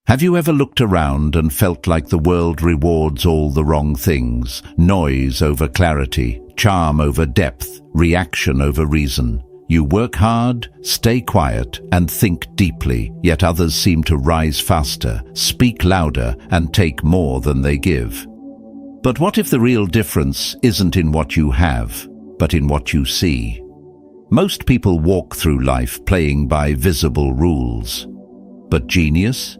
Have you ever looked around and felt like the world rewards all the wrong things? Noise over clarity, charm over depth, reaction over reason. You work hard, stay quiet, and think deeply, yet others seem to rise faster, speak louder, and take more than they give. But what if the real difference isn't in what you have, but in what you see? Most people walk through life playing by visible rules. But genius?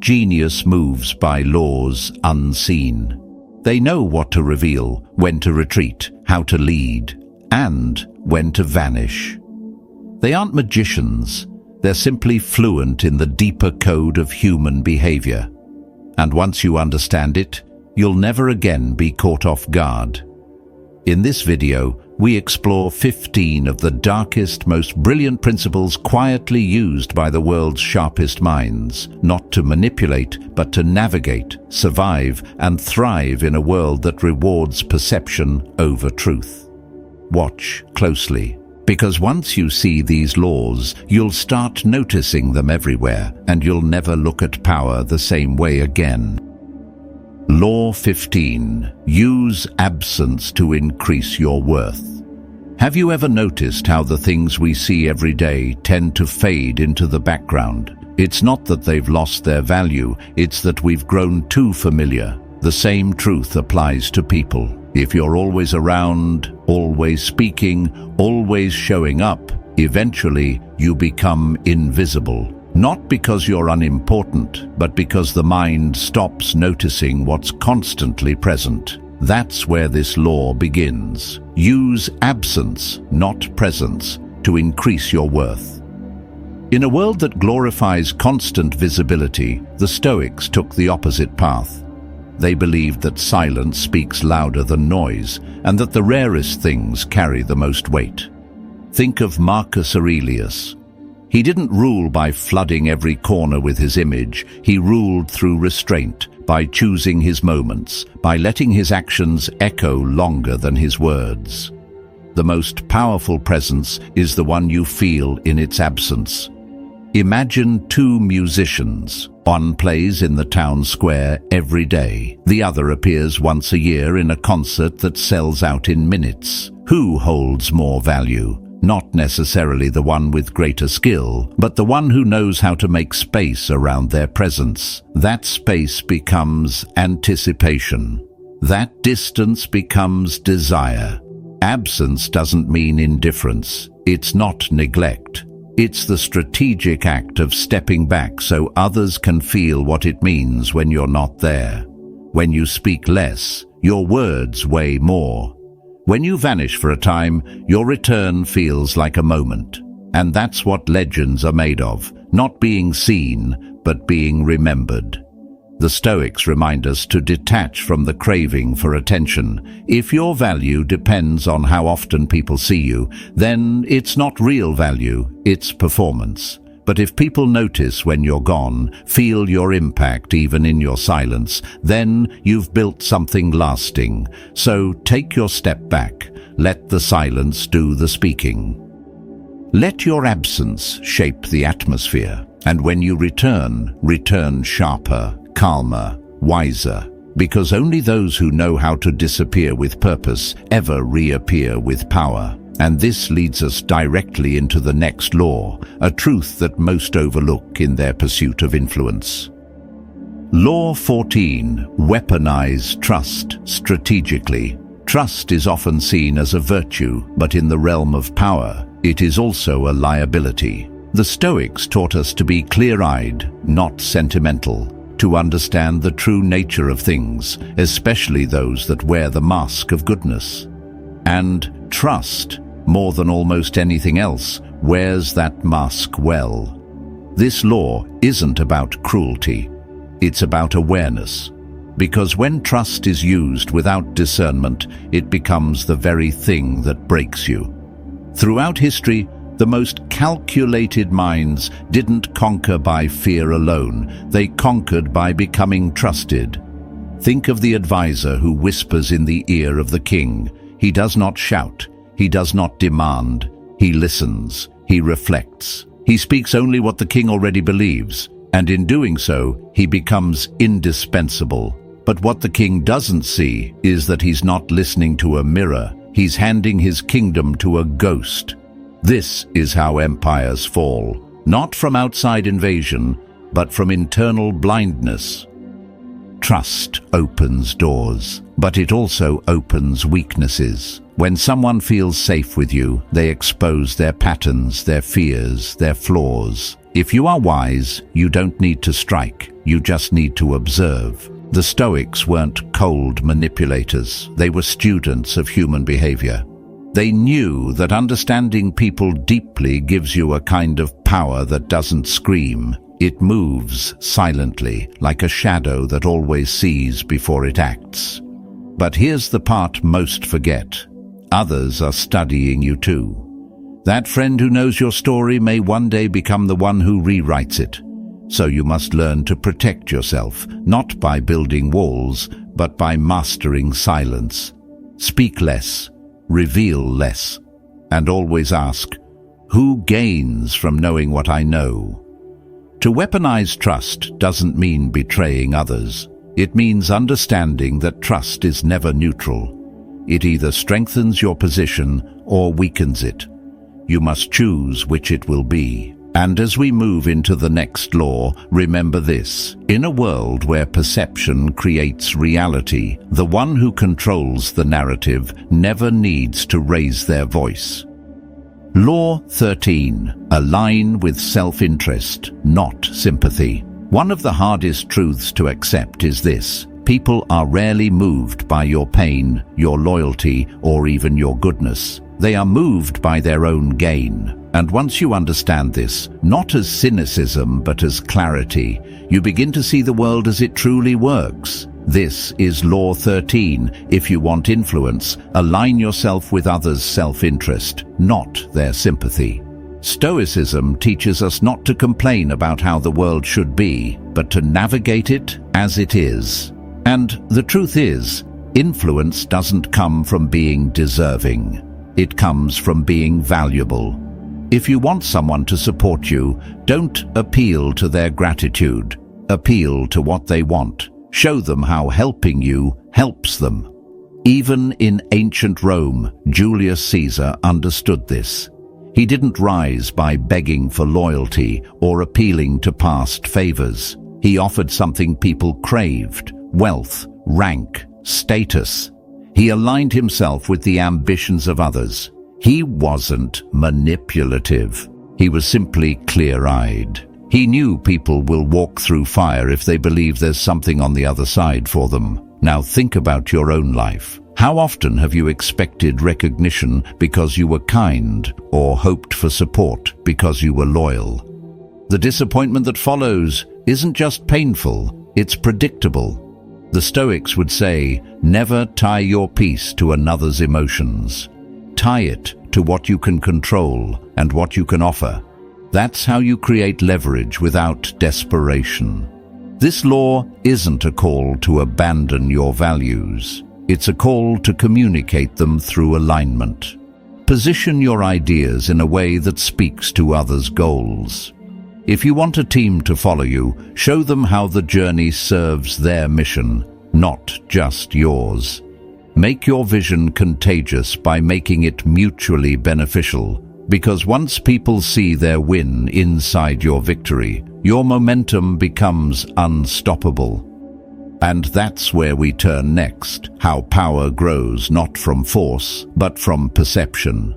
Genius moves by laws unseen. They know what to reveal, when to retreat, how to lead, and when to vanish. They aren't magicians, they're simply fluent in the deeper code of human behavior. And once you understand it, you'll never again be caught off guard. In this video, we explore 15 of the darkest, most brilliant principles quietly used by the world's sharpest minds, not to manipulate, but to navigate, survive, and thrive in a world that rewards perception over truth. Watch closely, because once you see these laws, you'll start noticing them everywhere, and you'll never look at power the same way again. Law 15. Use absence to increase your worth. Have you ever noticed how the things we see every day tend to fade into the background? It's not that they've lost their value, it's that we've grown too familiar. The same truth applies to people. If you're always around, always speaking, always showing up, eventually you become invisible. Not because you're unimportant, but because the mind stops noticing what's constantly present. That's where this law begins. Use absence, not presence, to increase your worth. In a world that glorifies constant visibility, the Stoics took the opposite path. They believed that silence speaks louder than noise, and that the rarest things carry the most weight. Think of Marcus Aurelius. He didn't rule by flooding every corner with his image. He ruled through restraint, by choosing his moments, by letting his actions echo longer than his words. The most powerful presence is the one you feel in its absence. Imagine two musicians. One plays in the town square every day. The other appears once a year in a concert that sells out in minutes. Who holds more value? Not necessarily the one with greater skill, but the one who knows how to make space around their presence. That space becomes anticipation. That distance becomes desire. Absence doesn't mean indifference. It's not neglect. It's the strategic act of stepping back so others can feel what it means when you're not there. When you speak less, your words weigh more. When you vanish for a time, your return feels like a moment. And that's what legends are made of, not being seen, but being remembered. The Stoics remind us to detach from the craving for attention. If your value depends on how often people see you, then it's not real value, it's performance. But if people notice when you're gone, feel your impact even in your silence, then you've built something lasting. So take your step back. Let the silence do the speaking. Let your absence shape the atmosphere. And when you return sharper, calmer, wiser. Because only those who know how to disappear with purpose ever reappear with power. And this leads us directly into the next law, a truth that most overlook in their pursuit of influence. Law 14. Weaponize trust strategically. Trust is often seen as a virtue, but in the realm of power, it is also a liability. The Stoics taught us to be clear-eyed, not sentimental, to understand the true nature of things, especially those that wear the mask of goodness. And trust, more than almost anything else, wears that mask well. This law isn't about cruelty, it's about awareness. Because when trust is used without discernment, it becomes the very thing that breaks you. Throughout history, the most calculated minds didn't conquer by fear alone, they conquered by becoming trusted. Think of the advisor who whispers in the ear of the king. He does not shout. He does not demand. He listens. He reflects. He speaks only what the king already believes. And in doing so, he becomes indispensable. But what the king doesn't see is that he's not listening to a mirror. He's handing his kingdom to a ghost. This is how empires fall, not from outside invasion, but from internal blindness. Trust opens doors, but it also opens weaknesses. When someone feels safe with you, they expose their patterns, their fears, their flaws. If you are wise, you don't need to strike, you just need to observe. The Stoics weren't cold manipulators, they were students of human behavior. They knew that understanding people deeply gives you a kind of power that doesn't scream. It moves silently, like a shadow that always sees before it acts. But here's the part most forget. Others are studying you too. That friend who knows your story may one day become the one who rewrites it. So you must learn to protect yourself, not by building walls, but by mastering silence. Speak less, reveal less, and always ask, who gains from knowing what I know? To weaponize trust doesn't mean betraying others. It means understanding that trust is never neutral. It either strengthens your position or weakens it. You must choose which it will be. And as we move into the next law, remember this. In a world where perception creates reality, the one who controls the narrative never needs to raise their voice. Law 13. Align with self-interest, not sympathy. One of the hardest truths to accept is this. People are rarely moved by your pain, your loyalty, or even your goodness. They are moved by their own gain. And once you understand this, not as cynicism but as clarity, you begin to see the world as it truly works. This is Law 13. If you want influence, align yourself with others' self-interest, not their sympathy. Stoicism teaches us not to complain about how the world should be, but to navigate it as it is. And the truth is, influence doesn't come from being deserving. It comes from being valuable. If you want someone to support you, don't appeal to their gratitude. Appeal to what they want. Show them how helping you helps them. Even in ancient Rome, Julius Caesar understood this. He didn't rise by begging for loyalty or appealing to past favors. He offered something people craved: wealth, rank, status. He aligned himself with the ambitions of others. He wasn't manipulative. He was simply clear-eyed. He knew people will walk through fire if they believe there's something on the other side for them. Now think about your own life. How often have you expected recognition because you were kind, or hoped for support because you were loyal? The disappointment that follows isn't just painful, it's predictable. The Stoics would say, never tie your peace to another's emotions. Tie it to what you can control and what you can offer. That's how you create leverage without desperation. This law isn't a call to abandon your values. It's a call to communicate them through alignment. Position your ideas in a way that speaks to others' goals. If you want a team to follow you, show them how the journey serves their mission, not just yours. Make your vision contagious by making it mutually beneficial, because once people see their win inside your victory, your momentum becomes unstoppable. And that's where we turn next, how power grows not from force, but from perception.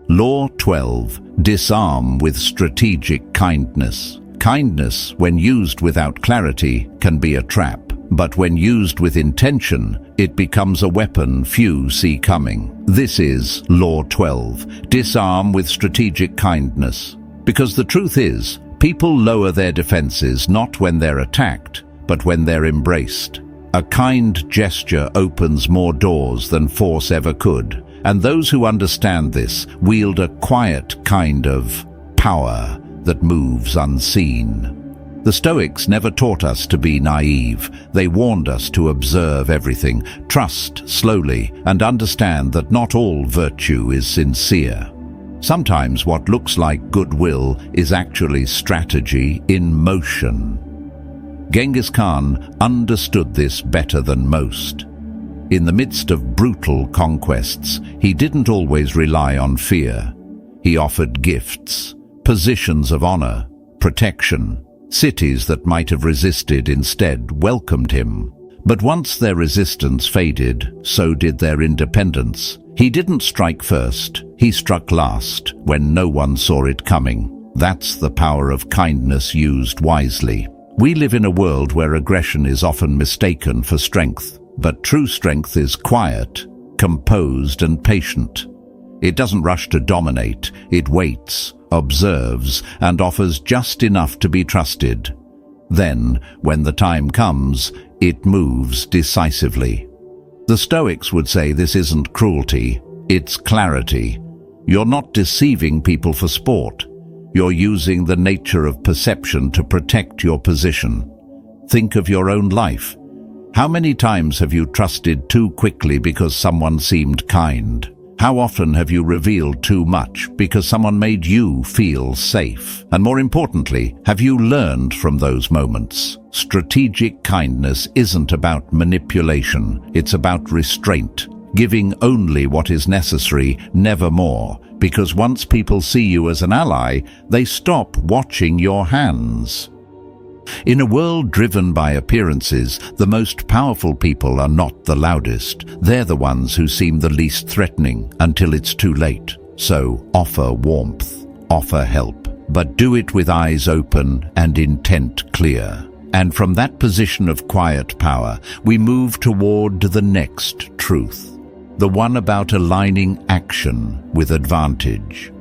Law 12. Disarm with strategic kindness. Kindness, when used without clarity, can be a trap, but when used with intention, it becomes a weapon few see coming. This is Law 12. Disarm with strategic kindness. Because the truth is, people lower their defenses not when they're attacked, but when they're embraced. A kind gesture opens more doors than force ever could, and those who understand this wield a quiet kind of power that moves unseen. The Stoics never taught us to be naive. They warned us to observe everything, trust slowly, and understand that not all virtue is sincere. Sometimes what looks like goodwill is actually strategy in motion. Genghis Khan understood this better than most. In the midst of brutal conquests, he didn't always rely on fear. He offered gifts, positions of honor, protection. Cities that might have resisted instead welcomed him. But once their resistance faded, so did their independence. He didn't strike first, he struck last, when no one saw it coming. That's the power of kindness used wisely. We live in a world where aggression is often mistaken for strength, but true strength is quiet, composed and patient. It doesn't rush to dominate, it waits, observes, and offers just enough to be trusted. Then, when the time comes, it moves decisively. The Stoics would say this isn't cruelty, it's clarity. You're not deceiving people for sport. You're using the nature of perception to protect your position. Think of your own life. How many times have you trusted too quickly because someone seemed kind? How often have you revealed too much because someone made you feel safe? And more importantly, have you learned from those moments? Strategic kindness isn't about manipulation, it's about restraint, giving only what is necessary, never more, because once people see you as an ally, they stop watching your hands. In a world driven by appearances, the most powerful people are not the loudest. They're the ones who seem the least threatening until it's too late. So offer warmth, offer help, but do it with eyes open and intent clear. And from that position of quiet power, we move toward the next truth, the one about aligning action with advantage.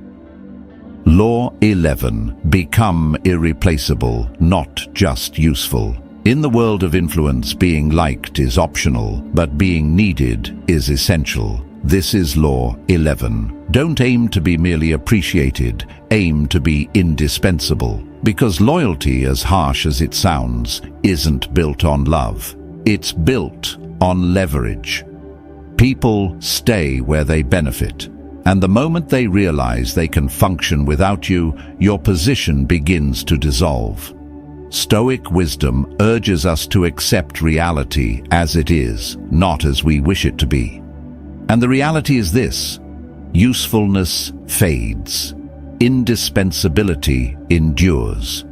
Law 11. Become irreplaceable, not just useful. In the world of influence, being liked is optional, but being needed is essential. This is Law 11. Don't aim to be merely appreciated, aim to be indispensable. Because loyalty, as harsh as it sounds, isn't built on love. It's built on leverage. People stay where they benefit. And the moment they realize they can function without you, your position begins to dissolve. Stoic wisdom urges us to accept reality as it is, not as we wish it to be. And the reality is this: usefulness fades. Indispensability endures.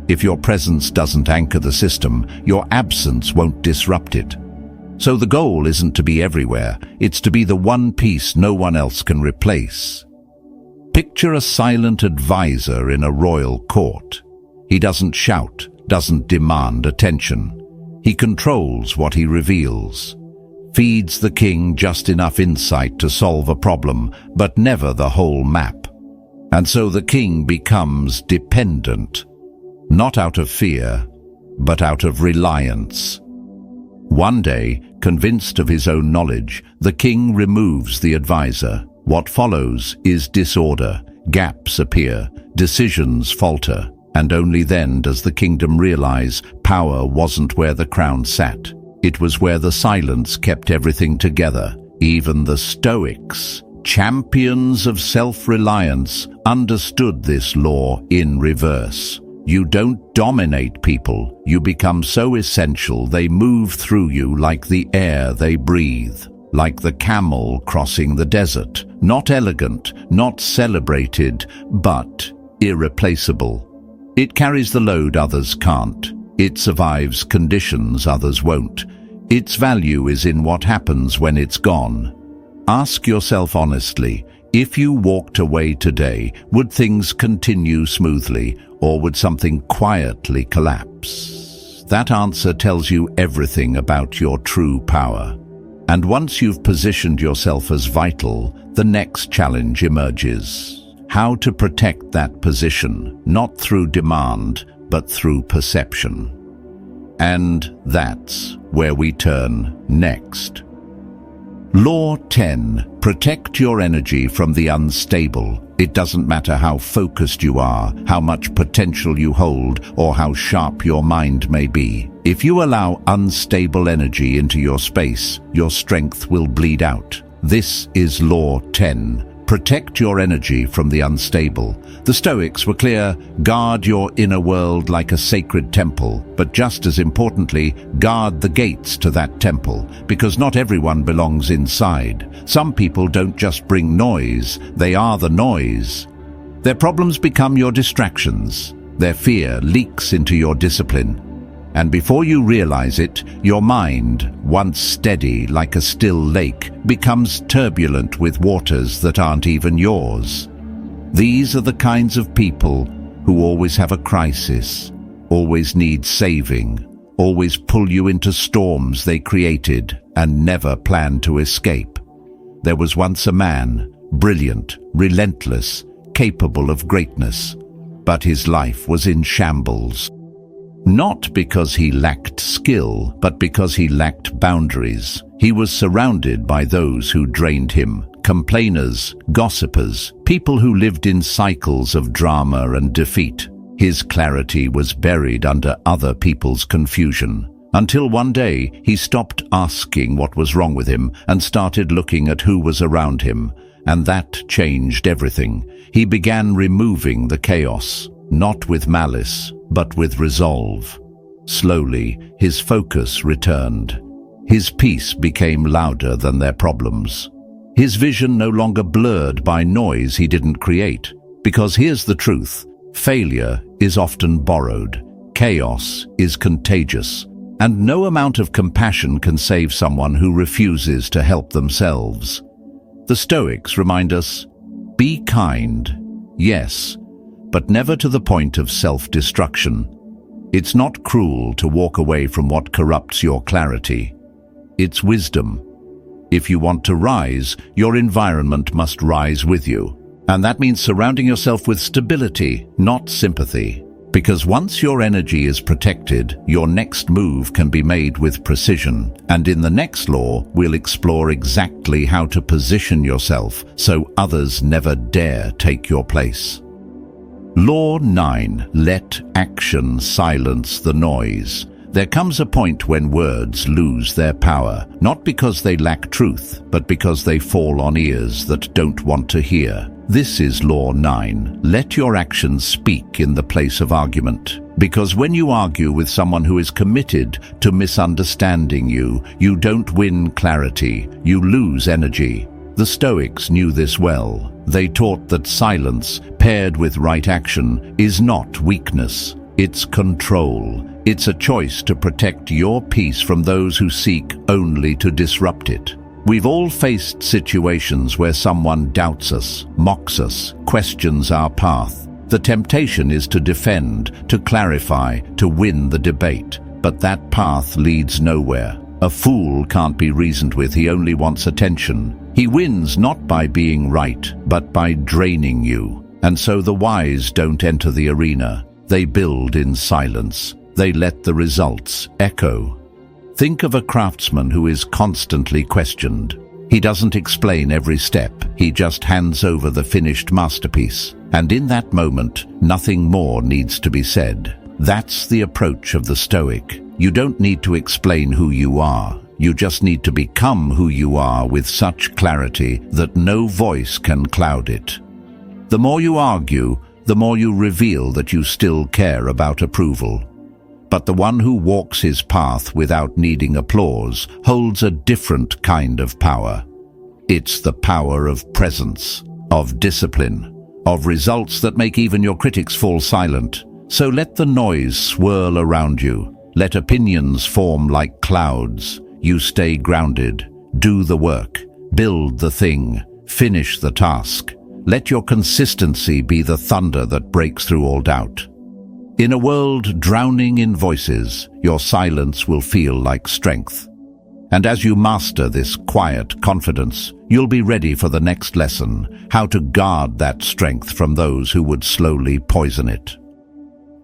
If your presence doesn't anchor the system, your absence won't disrupt it. So the goal isn't to be everywhere, it's to be the one piece no one else can replace. Picture a silent advisor in a royal court. He doesn't shout, doesn't demand attention. He controls what he reveals. Feeds the king just enough insight to solve a problem, but never the whole map. And so the king becomes dependent, not out of fear, but out of reliance. One day, convinced of his own knowledge, the king removes the advisor. What follows is disorder. Gaps appear, decisions falter, and only then does the kingdom realize power wasn't where the crown sat. It was where the silence kept everything together. Even the Stoics, champions of self-reliance, understood this law in reverse. You don't dominate people. You become so essential they move through you like the air they breathe, like the camel crossing the desert. Not elegant, not celebrated, but irreplaceable. It carries the load others can't. It survives conditions others won't. Its value is in what happens when it's gone. Ask yourself honestly, if you walked away today, would things continue smoothly, or would something quietly collapse? That answer tells you everything about your true power. And once you've positioned yourself as vital, the next challenge emerges. How to protect that position, not through demand, but through perception. And that's where we turn next. Law 10. Protect your energy from the unstable. It doesn't matter how focused you are, how much potential you hold, or how sharp your mind may be. If you allow unstable energy into your space, your strength will bleed out. This is Law 10. Protect your energy from the unstable. The Stoics were clear: guard your inner world like a sacred temple, but just as importantly, guard the gates to that temple, because not everyone belongs inside. Some people don't just bring noise, they are the noise. Their problems become your distractions. Their fear leaks into your discipline. And before you realize it, your mind, once steady like a still lake, becomes turbulent with waters that aren't even yours. These are the kinds of people who always have a crisis, always need saving, always pull you into storms they created and never plan to escape. There was once a man, brilliant, relentless, capable of greatness, but his life was in shambles. Not because he lacked skill, but because he lacked boundaries. He was surrounded by those who drained him, complainers, gossipers, people who lived in cycles of drama and defeat. His clarity was buried under other people's confusion, until one day he stopped asking what was wrong with him and started looking at who was around him, and that changed everything. He began removing the chaos, not with malice, but with resolve. Slowly, his focus returned. His peace became louder than their problems. His vision no longer blurred by noise he didn't create. Because here's the truth: failure is often borrowed, chaos is contagious, and no amount of compassion can save someone who refuses to help themselves. The Stoics remind us, be kind, yes, but never to the point of self-destruction. It's not cruel to walk away from what corrupts your clarity. It's wisdom. If you want to rise, your environment must rise with you. And that means surrounding yourself with stability, not sympathy. Because once your energy is protected, your next move can be made with precision. And in the next law, we'll explore exactly how to position yourself so others never dare take your place. Law 9. Let action silence the noise. There comes a point when words lose their power, not because they lack truth, but because they fall on ears that don't want to hear. This is Law 9. Let your actions speak in the place of argument. Because when you argue with someone who is committed to misunderstanding you, you don't win clarity, you lose energy. The Stoics knew this well. They taught that silence, paired with right action, is not weakness. It's control. It's a choice to protect your peace from those who seek only to disrupt it. We've all faced situations where someone doubts us, mocks us, questions our path. The temptation is to defend, to clarify, to win the debate. But that path leads nowhere. A fool can't be reasoned with, he only wants attention. He wins not by being right, but by draining you. And so the wise don't enter the arena. They build in silence. They let the results echo. Think of a craftsman who is constantly questioned. He doesn't explain every step. He just hands over the finished masterpiece. And in that moment, nothing more needs to be said. That's the approach of the Stoic. You don't need to explain who you are. You just need to become who you are with such clarity that no voice can cloud it. The more you argue, the more you reveal that you still care about approval. But the one who walks his path without needing applause holds a different kind of power. It's the power of presence, of discipline, of results that make even your critics fall silent. So let the noise swirl around you. Let opinions form like clouds. You stay grounded, do the work, build the thing, finish the task. Let your consistency be the thunder that breaks through all doubt. In a world drowning in voices, your silence will feel like strength. And as you master this quiet confidence, you'll be ready for the next lesson, how to guard that strength from those who would slowly poison it.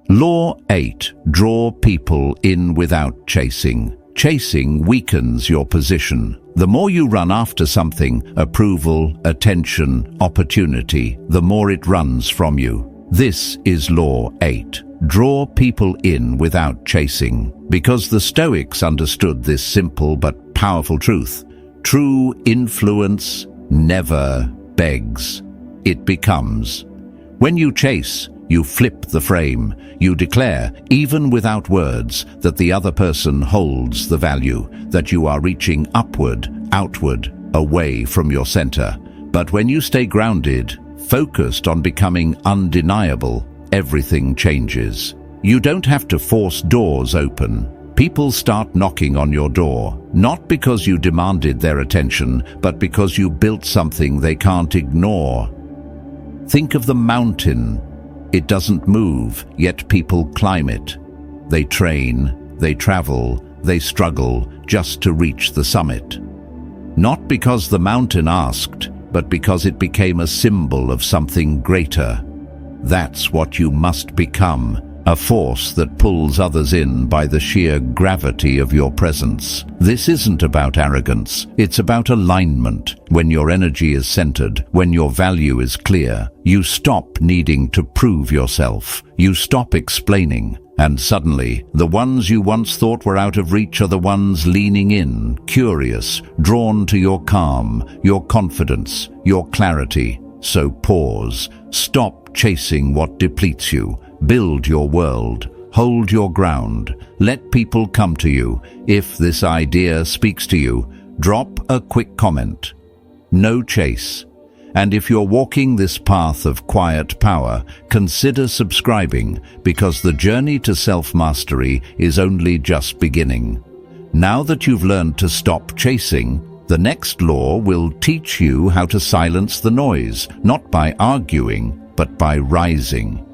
Law 8. Draw people in without chasing. Chasing weakens your position. The more you run after something, approval, attention, opportunity, the more it runs from you. This is Law 8. Draw people in without chasing. Because the Stoics understood this simple but powerful truth. True influence never begs, it becomes. When you chase, you flip the frame. You declare, even without words, that the other person holds the value, that you are reaching upward, outward, away from your center. But when you stay grounded, focused on becoming undeniable, everything changes. You don't have to force doors open. People start knocking on your door, not because you demanded their attention, but because you built something they can't ignore. Think of the mountain. It doesn't move, yet people climb it. They train, they travel, they struggle just to reach the summit. Not because the mountain asked, but because it became a symbol of something greater. That's what you must become, a force that pulls others in by the sheer gravity of your presence. This isn't about arrogance, it's about alignment. When your energy is centered, when your value is clear, you stop needing to prove yourself. You stop explaining, and suddenly, the ones you once thought were out of reach are the ones leaning in, curious, drawn to your calm, your confidence, your clarity. So pause, stop chasing what depletes you. Build your world. Hold your ground. Let people come to you. If this idea speaks to you, drop a quick comment. No chase. And if you're walking this path of quiet power, consider subscribing, because the journey to self-mastery is only just beginning. Now that you've learned to stop chasing, the next law will teach you how to silence the noise, not by arguing, but by rising.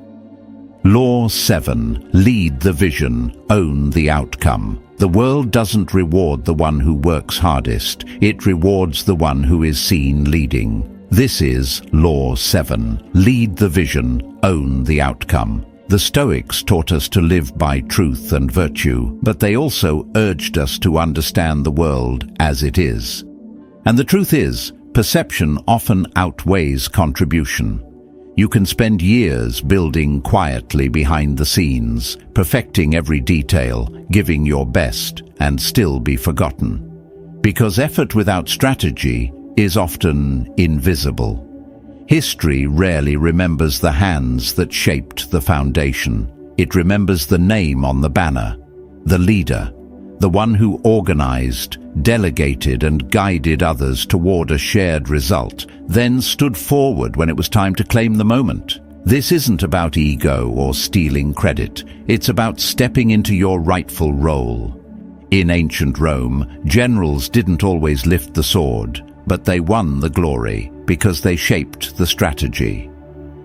Law 7. Lead the vision, own the outcome. The world doesn't reward the one who works hardest. It rewards the one who is seen leading. This is Law 7. Lead the vision, own the outcome. The Stoics taught us to live by truth and virtue, but they also urged us to understand the world as it is. And the truth is, perception often outweighs contribution. You can spend years building quietly behind the scenes, perfecting every detail, giving your best, and still be forgotten. Because effort without strategy is often invisible. History rarely remembers the hands that shaped the foundation. It remembers the name on the banner, the leader, the one who organized, delegated, and guided others toward a shared result, then stood forward when it was time to claim the moment. This isn't about ego or stealing credit. It's about stepping into your rightful role. In ancient Rome, generals didn't always lift the sword, but they won the glory because they shaped the strategy.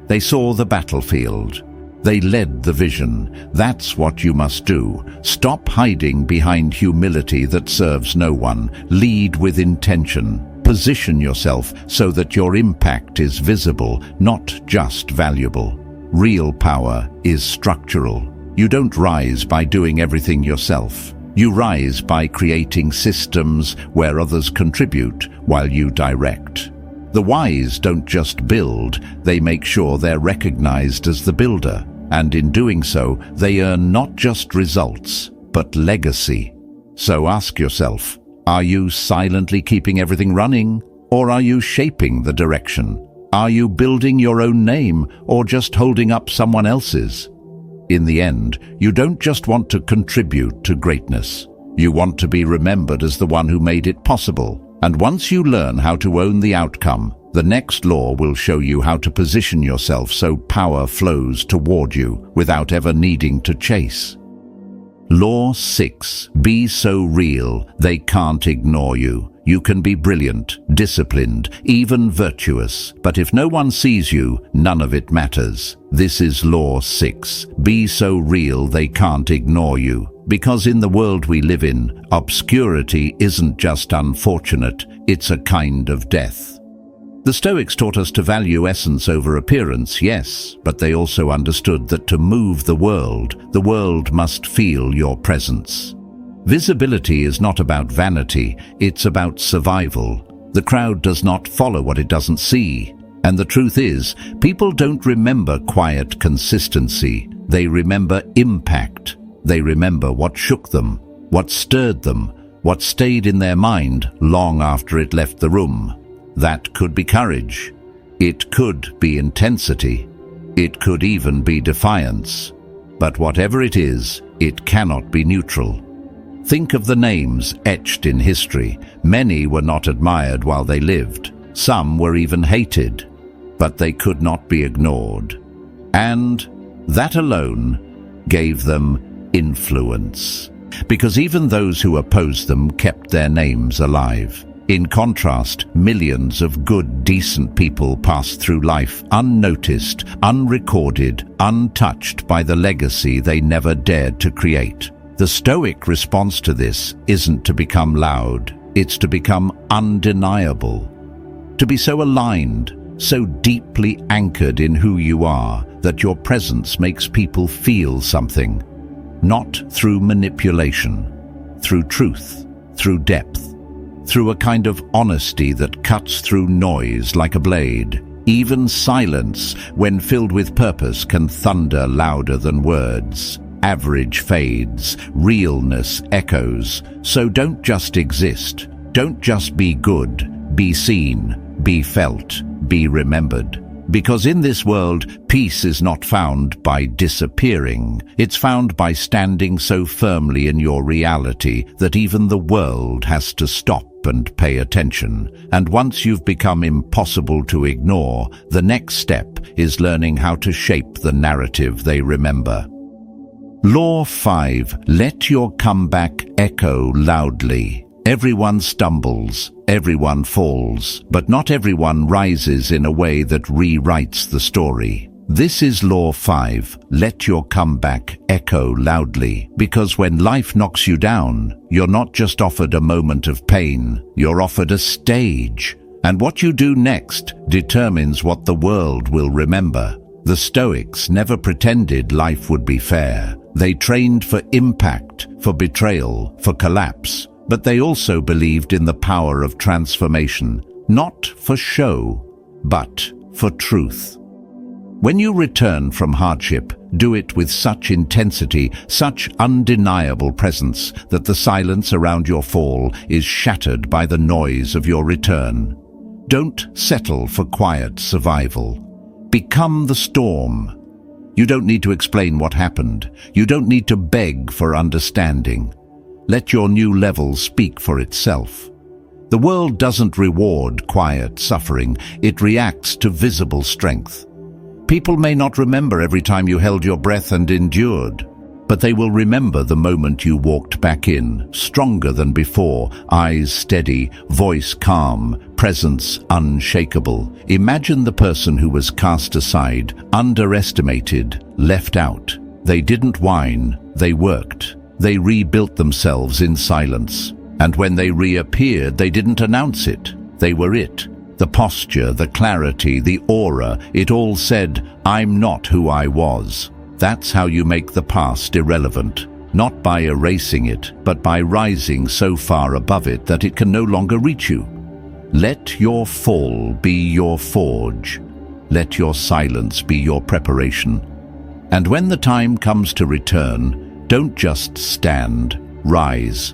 They saw the battlefield. They led the vision. That's what you must do. Stop hiding behind humility that serves no one. Lead with intention. Position yourself so that your impact is visible, not just valuable. Real power is structural. You don't rise by doing everything yourself. You rise by creating systems where others contribute while you direct. The wise don't just build, they make sure they're recognized as the builder. And in doing so, they earn not just results, but legacy. So ask yourself, are you silently keeping everything running, or are you shaping the direction? Are you building your own name, or just holding up someone else's? In the end, you don't just want to contribute to greatness. You want to be remembered as the one who made it possible. And once you learn how to own the outcome, the next law will show you how to position yourself so power flows toward you without ever needing to chase. Law 6. Be so real, they can't ignore you. You can be brilliant, disciplined, even virtuous, but if no one sees you, none of it matters. This is Law 6. Be so real, they can't ignore you. Because in the world we live in, obscurity isn't just unfortunate, it's a kind of death. The Stoics taught us to value essence over appearance, yes, but they also understood that to move the world must feel your presence. Visibility is not about vanity, it's about survival. The crowd does not follow what it doesn't see. And the truth is, people don't remember quiet consistency, they remember impact. They remember what shook them, what stirred them, what stayed in their mind long after it left the room. That could be courage. It could be intensity. It could even be defiance. But whatever it is, it cannot be neutral. Think of the names etched in history. Many were not admired while they lived. Some were even hated. But they could not be ignored. And that alone gave them influence. Because even those who opposed them kept their names alive. In contrast, millions of good, decent people passed through life unnoticed, unrecorded, untouched by the legacy they never dared to create. The Stoic response to this isn't to become loud, it's to become undeniable. To be so aligned, so deeply anchored in who you are, that your presence makes people feel something. Not through manipulation, through truth, through depth. Through a kind of honesty that cuts through noise like a blade. Even silence, when filled with purpose, can thunder louder than words. Average fades, realness echoes. So don't just exist. Don't just be good. Be seen, be felt, be remembered. Because in this world, peace is not found by disappearing. It's found by standing so firmly in your reality that even the world has to stop and pay attention. And once you've become impossible to ignore, the next step is learning how to shape the narrative they remember. Law 5. Let your comeback echo loudly. Everyone stumbles, everyone falls, but not everyone rises in a way that rewrites the story. This is Law 5. Let your comeback echo loudly. Because when life knocks you down, you're not just offered a moment of pain, you're offered a stage. And what you do next determines what the world will remember. The Stoics never pretended life would be fair. They trained for impact, for betrayal, for collapse. But they also believed in the power of transformation, not for show, but for truth. When you return from hardship, do it with such intensity, such undeniable presence, that the silence around your fall is shattered by the noise of your return. Don't settle for quiet survival. Become the storm. You don't need to explain what happened. You don't need to beg for understanding. Let your new level speak for itself. The world doesn't reward quiet suffering, it reacts to visible strength. People may not remember every time you held your breath and endured, but they will remember the moment you walked back in, stronger than before, eyes steady, voice calm, presence unshakable. Imagine the person who was cast aside, underestimated, left out. They didn't whine, they worked. They rebuilt themselves in silence. And when they reappeared, they didn't announce it. They were it. The posture, the clarity, the aura, it all said, I'm not who I was. That's how you make the past irrelevant. Not by erasing it, but by rising so far above it that it can no longer reach you. Let your fall be your forge. Let your silence be your preparation. And when the time comes to return, don't just stand, rise.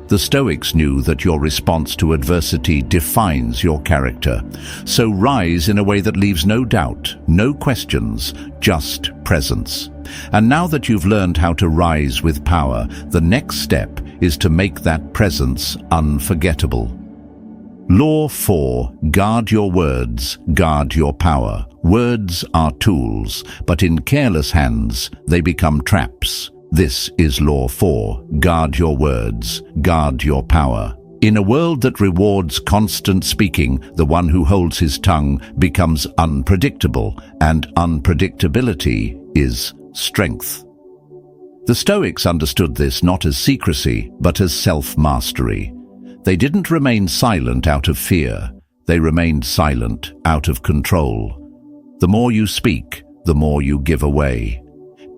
The Stoics knew that your response to adversity defines your character. So rise in a way that leaves no doubt, no questions, just presence. And now that you've learned how to rise with power, the next step is to make that presence unforgettable. Law 4. Guard your words, guard your power. Words are tools, but in careless hands, they become traps. This is Law 4. Guard your words, guard your power. In a world that rewards constant speaking, the one who holds his tongue becomes unpredictable, and unpredictability is strength. The Stoics understood this not as secrecy, but as self-mastery. They didn't remain silent out of fear. They remained silent out of control. The more you speak, the more you give away.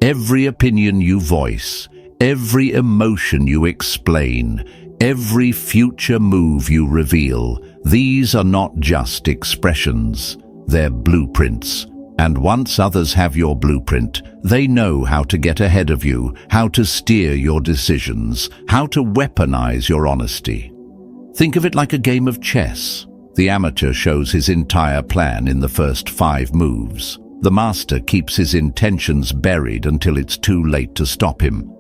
Every opinion you voice, every emotion you explain, every future move you reveal, these are not just expressions, they're blueprints. And once others have your blueprint, they know how to get ahead of you, how to steer your decisions, how to weaponize your honesty. Think of it like a game of chess. The amateur shows his entire plan in the first 5 moves. The master keeps his intentions buried until it's too late to stop him.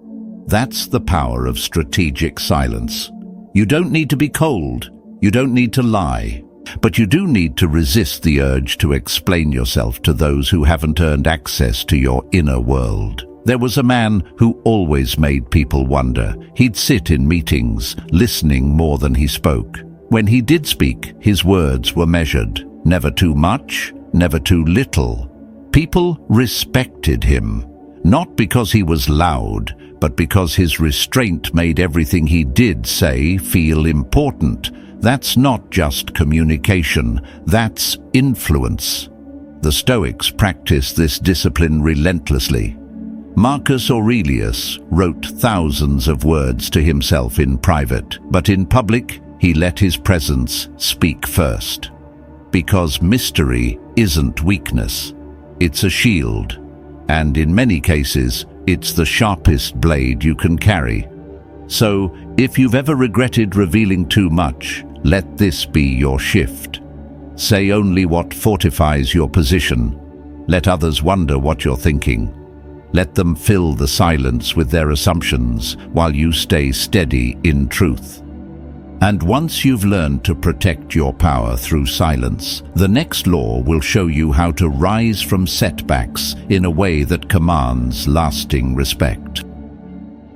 That's the power of strategic silence. You don't need to be cold. You don't need to lie. But you do need to resist the urge to explain yourself to those who haven't earned access to your inner world. There was a man who always made people wonder. He'd sit in meetings, listening more than he spoke. When he did speak, his words were measured. Never too much, never too little. People respected him, not because he was loud, but because his restraint made everything he did say feel important. That's not just communication, that's influence. The Stoics practiced this discipline relentlessly. Marcus Aurelius wrote thousands of words to himself in private, but in public, he let his presence speak first. Because mystery isn't weakness, it's a shield, and in many cases, it's the sharpest blade you can carry. So, if you've ever regretted revealing too much, let this be your shift. Say only what fortifies your position. Let others wonder what you're thinking. Let them fill the silence with their assumptions while you stay steady in truth. And once you've learned to protect your power through silence, the next law will show you how to rise from setbacks in a way that commands lasting respect.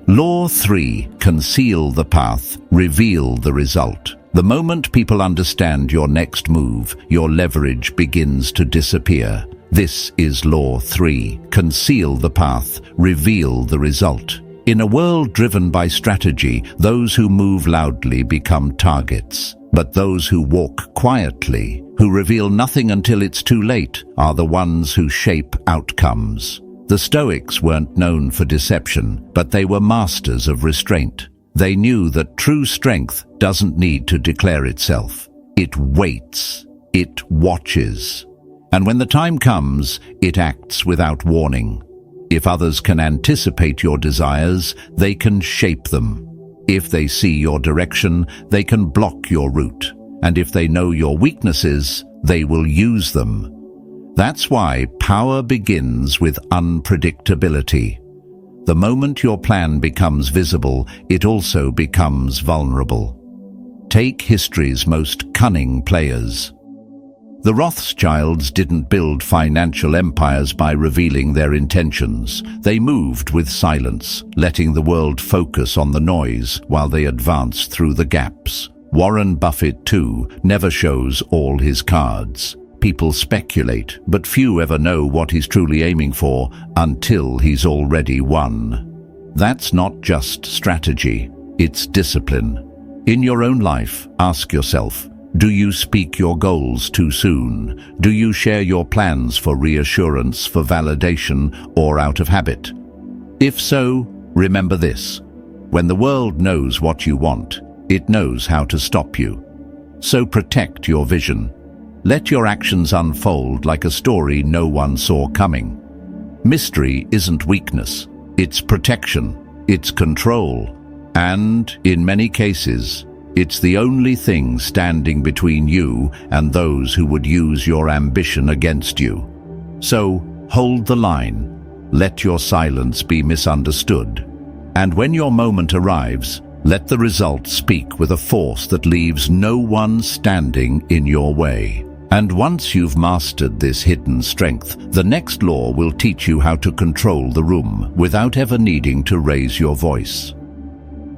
Law 3. Conceal the path, reveal the result. The moment people understand your next move, your leverage begins to disappear. This is Law 3. Conceal the path, reveal the result. In a world driven by strategy, those who move loudly become targets. But those who walk quietly, who reveal nothing until it's too late, are the ones who shape outcomes. The Stoics weren't known for deception, but they were masters of restraint. They knew that true strength doesn't need to declare itself. It waits. It watches. And when the time comes, it acts without warning. If others can anticipate your desires, they can shape them. If they see your direction, they can block your route. And if they know your weaknesses, they will use them. That's why power begins with unpredictability. The moment your plan becomes visible, it also becomes vulnerable. Take history's most cunning players. The Rothschilds didn't build financial empires by revealing their intentions. They moved with silence, letting the world focus on the noise while they advanced through the gaps. Warren Buffett, too, never shows all his cards. People speculate, but few ever know what he's truly aiming for until he's already won. That's not just strategy, it's discipline. In your own life, ask yourself, do you speak your goals too soon? Do you share your plans for reassurance, for validation, or out of habit? If so, remember this. When the world knows what you want, it knows how to stop you. So protect your vision. Let your actions unfold like a story no one saw coming. Mystery isn't weakness. It's protection. It's control. And, in many cases, it's the only thing standing between you and those who would use your ambition against you. So, hold the line. Let your silence be misunderstood. And when your moment arrives, let the result speak with a force that leaves no one standing in your way. And once you've mastered this hidden strength, the next law will teach you how to control the room without ever needing to raise your voice.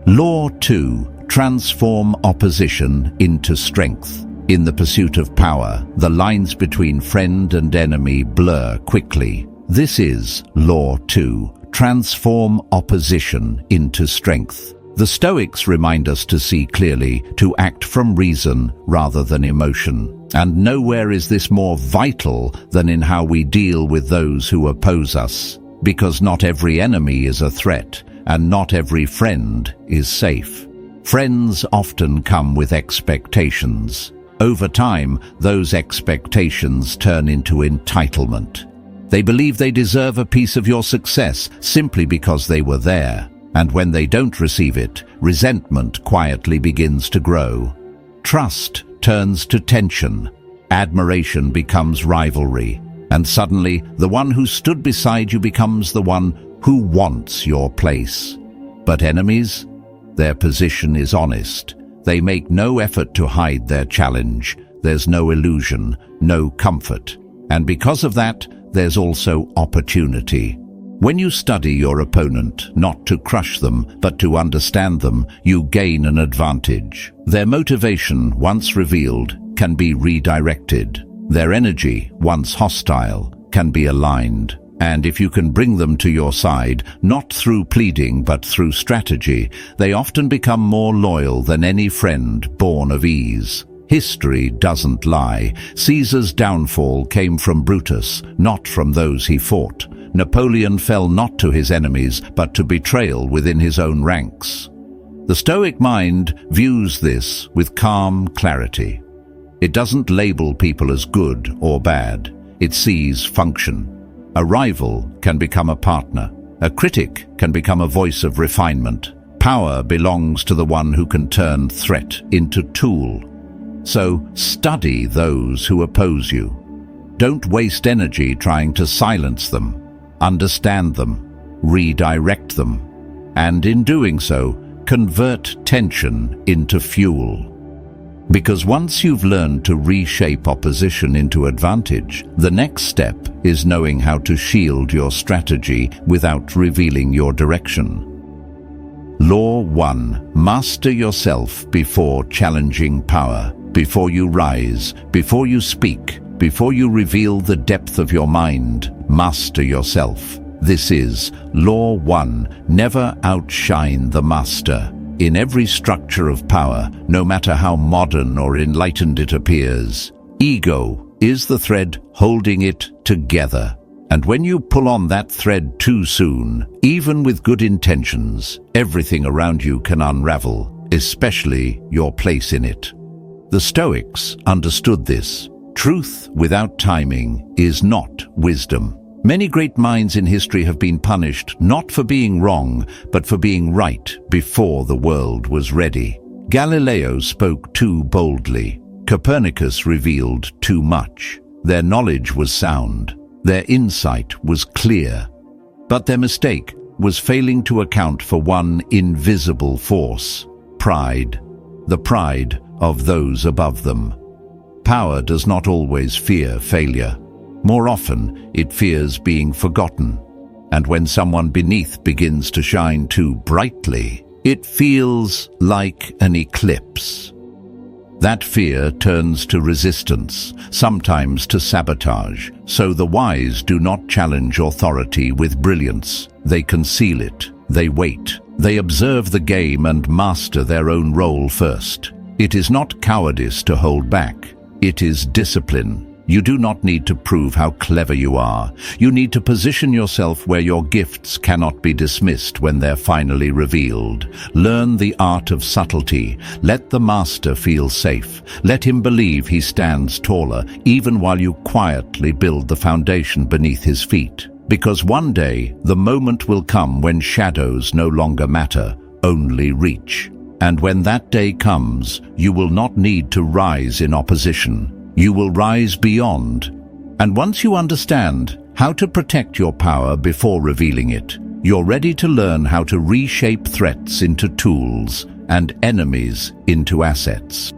Law 2. Transform opposition into strength. In the pursuit of power, the lines between friend and enemy blur quickly. This is Law 2. Transform opposition into strength. The Stoics remind us to see clearly, to act from reason rather than emotion. And nowhere is this more vital than in how we deal with those who oppose us. Because not every enemy is a threat, and not every friend is safe. Friends often come with expectations. Over time, those expectations turn into entitlement. They believe they deserve a piece of your success simply because they were there. And when they don't receive it, resentment quietly begins to grow. Trust turns to tension. Admiration becomes rivalry. And suddenly, the one who stood beside you becomes the one who wants your place. But enemies? Their position is honest. They make no effort to hide their challenge. There's no illusion, no comfort. And because of that, there's also opportunity. When you study your opponent, not to crush them, but to understand them, you gain an advantage. Their motivation, once revealed, can be redirected. Their energy, once hostile, can be aligned. And if you can bring them to your side, not through pleading but through strategy, they often become more loyal than any friend born of ease. History doesn't lie. Caesar's downfall came from Brutus, not from those he fought. Napoleon fell not to his enemies, but to betrayal within his own ranks. The Stoic mind views this with calm clarity. It doesn't label people as good or bad. It sees function. A rival can become a partner. A critic can become a voice of refinement. Power belongs to the one who can turn threat into tool. So study those who oppose you. Don't waste energy trying to silence them. Understand them, redirect them, and in doing so, convert tension into fuel. Because once you've learned to reshape opposition into advantage, the next step is knowing how to shield your strategy without revealing your direction. Law 1. Master yourself before challenging power. Before you rise, before you speak, before you reveal the depth of your mind, master yourself. This is Law 1. Never outshine the master. In every structure of power, no matter how modern or enlightened it appears, ego is the thread holding it together. And when you pull on that thread too soon, even with good intentions, everything around you can unravel, especially your place in it. The Stoics understood this. Truth without timing is not wisdom. Many great minds in history have been punished not for being wrong, but for being right before the world was ready. Galileo spoke too boldly. Copernicus revealed too much. Their knowledge was sound. Their insight was clear. But their mistake was failing to account for one invisible force: pride. The pride of those above them. Power does not always fear failure. More often, it fears being forgotten. And when someone beneath begins to shine too brightly, it feels like an eclipse. That fear turns to resistance, sometimes to sabotage. So the wise do not challenge authority with brilliance. They conceal it. They wait. They observe the game and master their own role first. It is not cowardice to hold back. It is discipline. You do not need to prove how clever you are. You need to position yourself where your gifts cannot be dismissed when they're finally revealed. Learn the art of subtlety. Let the master feel safe. Let him believe he stands taller, even while you quietly build the foundation beneath his feet. Because one day, the moment will come when shadows no longer matter, only reach. And when that day comes, you will not need to rise in opposition. You will rise beyond. And once you understand how to protect your power before revealing it, you're ready to learn how to reshape threats into tools and enemies into assets.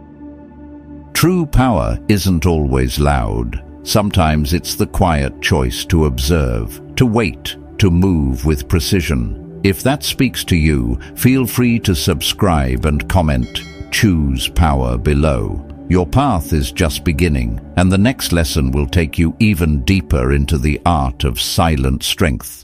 True power isn't always loud. Sometimes it's the quiet choice to observe, to wait, to move with precision. If that speaks to you, feel free to subscribe and comment, "Choose power" below. Your path is just beginning, and the next lesson will take you even deeper into the art of silent strength.